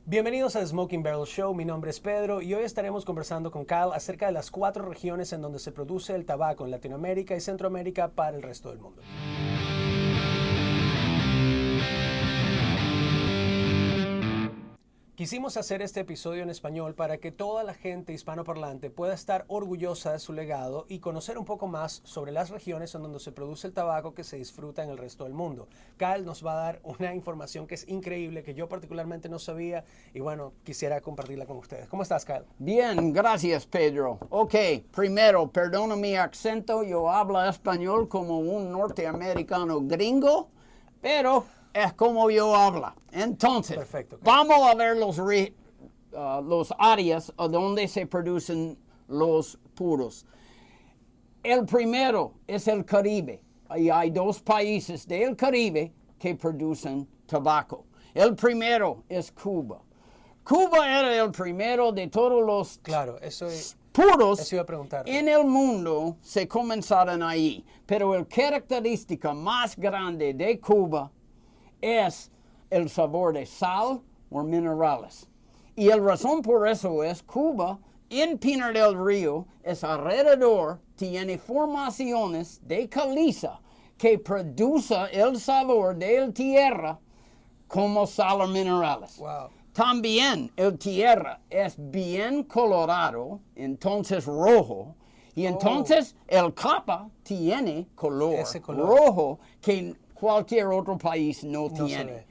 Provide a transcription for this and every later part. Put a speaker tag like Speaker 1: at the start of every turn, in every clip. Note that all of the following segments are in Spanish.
Speaker 1: Bienvenidos al Smoking Barrel Show, mi nombre es Pedro y hoy estaremos conversando con Kyle acerca de las 4 regiones en donde se produce el tabaco en Latinoamérica y Centroamérica para el resto del mundo. Quisimos hacer este episodio en español para que toda la gente hispanoparlante pueda estar orgullosa de su legado y conocer un poco más sobre las regiones en donde se produce el tabaco que se disfruta en el resto del mundo. Kyle nos va a dar una información que es increíble, que yo particularmente no sabía y bueno, quisiera compartirla con ustedes. ¿Cómo estás, Kyle?
Speaker 2: Bien, gracias, Pedro. Ok, primero, perdona mi acento, yo hablo español como un norteamericano gringo, pero es como yo hablo. Entonces,
Speaker 1: Perfecto.
Speaker 2: Vamos a ver los áreas donde se producen los puros. El primero es el Caribe. Y hay 2 países del Caribe que producen tabaco. El primero es Cuba. Cuba era el primero de todos los
Speaker 1: Claro,
Speaker 2: puros
Speaker 1: eso iba a preguntar.
Speaker 2: en el mundo se comenzaron ahí. Pero la característica más grande de Cuba es el sabor de sal o minerales. Y la razón por eso es Cuba, en Pinar del Río, es alrededor, tiene formaciones de caliza que produce el sabor de la tierra como sal o minerales.
Speaker 1: Wow.
Speaker 2: También el tierra es bien colorado, entonces rojo, y entonces el capa tiene
Speaker 1: Ese color
Speaker 2: rojo que cualquier otro país no
Speaker 1: No se
Speaker 2: tiene.
Speaker 1: ve.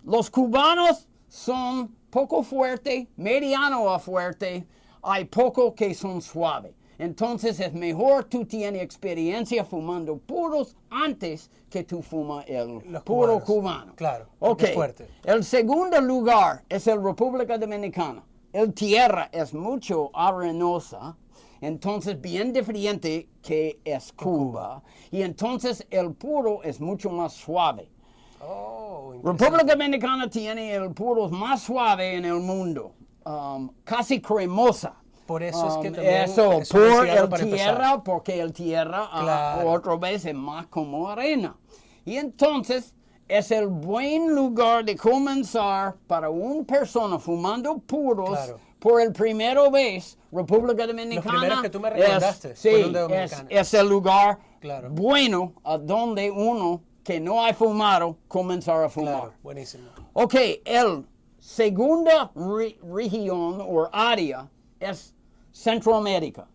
Speaker 2: Los cubanos son poco fuerte, mediano a fuerte, hay poco que son suaves. Entonces es mejor tú tienes experiencia fumando puros antes que tú fumas el
Speaker 1: Los
Speaker 2: puro
Speaker 1: cubanos.
Speaker 2: cubano.
Speaker 1: Claro,
Speaker 2: Ok,
Speaker 1: porque es fuerte.
Speaker 2: el segundo lugar es el República Dominicana. El tierra es mucho arenosa, entonces bien diferente que es Cuba. Y entonces el puro es mucho más suave.
Speaker 1: Oh,
Speaker 2: República
Speaker 1: interesante.
Speaker 2: Dominicana tiene el puro más suave en el mundo, casi cremosa.
Speaker 1: Por eso es que también
Speaker 2: Eso,
Speaker 1: es un
Speaker 2: por
Speaker 1: buen cigarro
Speaker 2: el
Speaker 1: para
Speaker 2: tierra,
Speaker 1: empezar.
Speaker 2: porque el tierra
Speaker 1: Claro.
Speaker 2: otra vez es más como arena. Y entonces es el buen lugar de comenzar para una persona fumando puros.
Speaker 1: Claro.
Speaker 2: Por el primera vez, República Dominicana.
Speaker 1: Los primeros que tú me recomendaste
Speaker 2: sí,
Speaker 1: fueron de Dominicana.
Speaker 2: es el lugar
Speaker 1: Claro.
Speaker 2: bueno a donde uno que no ha fumado comenzar a fumar.
Speaker 1: Claro, buenísimo.
Speaker 2: Ok, el segunda región o área es Centroamérica.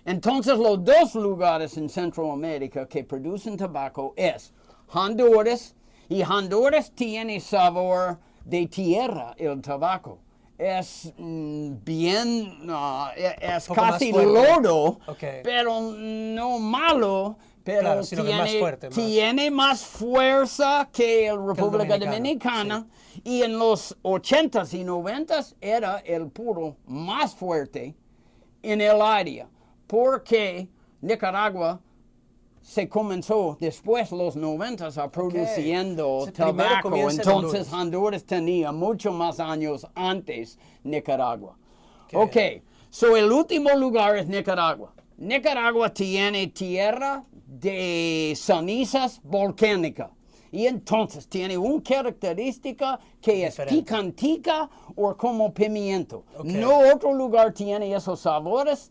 Speaker 2: Entonces los 2 lugares en Centroamérica que producen tabaco es Honduras, y Honduras tiene sabor de tierra el tabaco. Es bien, es
Speaker 1: Poco más
Speaker 2: casi
Speaker 1: fuerte.
Speaker 2: lodo,
Speaker 1: Ok.
Speaker 2: pero no malo, pero
Speaker 1: Claro, sino que más fuerte, más.
Speaker 2: tiene más fuerza que el República
Speaker 1: dominicano,
Speaker 2: Dominicana. Y en los 80s y 90s era el puro más fuerte en el área, porque Nicaragua se comenzó después los 90s a produciendo
Speaker 1: Entonces, primero
Speaker 2: tabaco,
Speaker 1: comienza en
Speaker 2: entonces
Speaker 1: Honduras.
Speaker 2: Honduras tenía mucho más años antes Nicaragua.
Speaker 1: Qué
Speaker 2: Ok,
Speaker 1: bien.
Speaker 2: so el último lugar es Nicaragua. Nicaragua tiene tierra de cenizas volcánicas. Y entonces tiene una característica que es
Speaker 1: Diferente.
Speaker 2: picantica o como pimiento.
Speaker 1: Ok.
Speaker 2: No otro lugar tiene esos sabores.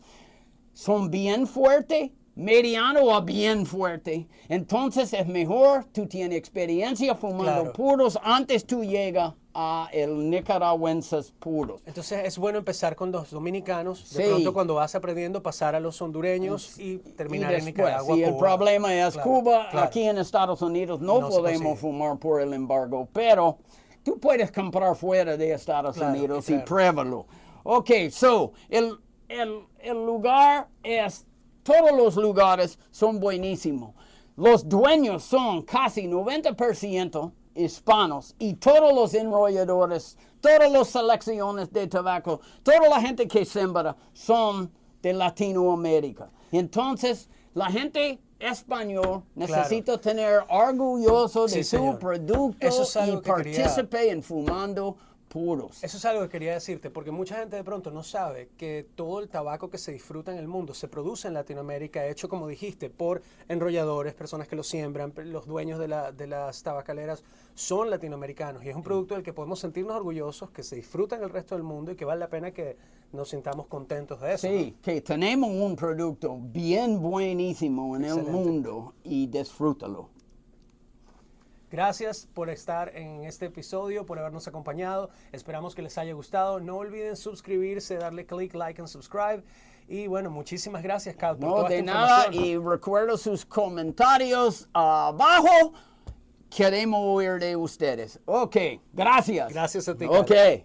Speaker 2: Son bien fuertes, mediano a bien fuerte. Entonces es mejor tú tienes experiencia fumando
Speaker 1: Claro.
Speaker 2: puros antes tú llegas a el nicaragüenses puros.
Speaker 1: Entonces es bueno empezar con los dominicanos, de
Speaker 2: Sí.
Speaker 1: pronto cuando vas aprendiendo pasar a los hondureños y terminar en Nicaragua.
Speaker 2: Si el
Speaker 1: Cuba.
Speaker 2: problema es
Speaker 1: Claro,
Speaker 2: Cuba,
Speaker 1: claro.
Speaker 2: aquí en Estados Unidos no,
Speaker 1: No se
Speaker 2: podemos
Speaker 1: consigue.
Speaker 2: fumar por el embargo, pero tú puedes comprar fuera de Estados
Speaker 1: Claro,
Speaker 2: Unidos
Speaker 1: y
Speaker 2: y
Speaker 1: traerlo.
Speaker 2: pruébalo. Ok, so, el lugar es, todos los lugares son buenísimos. Los dueños son casi 90% hispanos y todos los enrolladores, todas las selecciones de tabaco, toda la gente que siembra son de Latinoamérica. Entonces, la gente español necesita tener orgulloso de
Speaker 1: Sí,
Speaker 2: su
Speaker 1: señor.
Speaker 2: producto
Speaker 1: Eso es algo
Speaker 2: y
Speaker 1: que quería-
Speaker 2: participe en fumando puros.
Speaker 1: Eso es algo que quería decirte, porque mucha gente de pronto no sabe que todo el tabaco que se disfruta en el mundo se produce en Latinoamérica, hecho, como dijiste, por enrolladores, personas que lo siembran, los dueños de las tabacaleras son latinoamericanos. Y es un producto del que podemos sentirnos orgullosos, que se disfruta en el resto del mundo y que vale la pena que nos sintamos contentos de eso.
Speaker 2: Sí, que tenemos un producto bien buenísimo en
Speaker 1: Excelente.
Speaker 2: el mundo y disfrútalo.
Speaker 1: Gracias por estar en este episodio, por habernos acompañado. Esperamos que les haya gustado. No olviden suscribirse, darle click, like and subscribe. Y bueno, muchísimas gracias, Cal, por
Speaker 2: No,
Speaker 1: toda
Speaker 2: de
Speaker 1: esta
Speaker 2: nada,
Speaker 1: información.
Speaker 2: y recuerdo sus comentarios abajo. Queremos oír de ustedes. Ok, gracias.
Speaker 1: Gracias a ti, Cal.
Speaker 2: Ok.